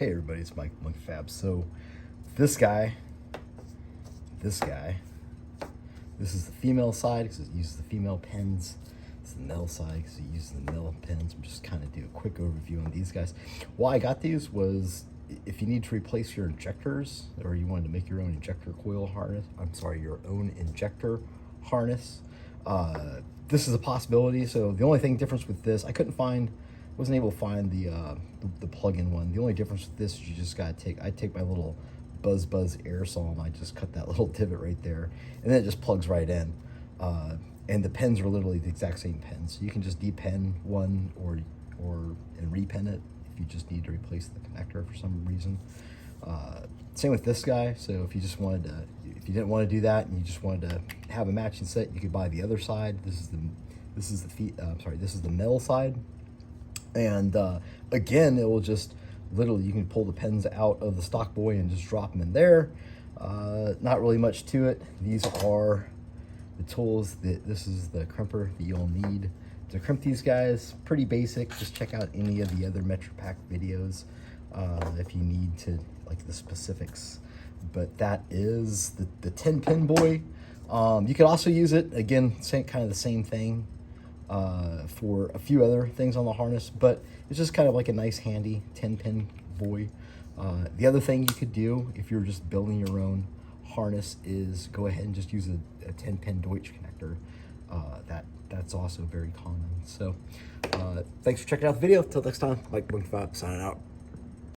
Hey everybody, it's Mike Fab. So this guy, this is the female side because it uses the female pins. It's the male side because it uses the male pins. I'm just kind of do a quick overview on these guys. Why I got these was if you need to replace your injectors or you wanted to make your own injector coil harness, your own injector harness, this is a possibility. So the only difference with this, wasn't able to find the plug-in one. The only difference with this is you just gotta I take my little Buzz air saw and I just cut that little divot right there, and then it just plugs right in. And the pins are literally the exact same pins. So you can just depen one and repen it if you just need to replace the connector for some reason. Same with this guy. So if you didn't want to do that and you just wanted to have a matching set, you could buy the other side. This is the male side. And again, it will just literally, you can pull the pins out of the stock boy and just drop them in there. Not really much to it. These are the tools this is the crimper that you'll need to crimp these guys. Pretty basic. Just check out any of the other Metripack videos if you need to, like, the specifics. But that is the 10-pin boy. You could also use it, again, kind of the same thing, for a few other things on the harness, but it's just kind of like a nice handy 10-pin boy. The other thing you could do if you're just building your own harness is go ahead and just use a 10-pin Deutsch connector. That's also very common. So thanks for checking out the video. Till next time, Mike signing out.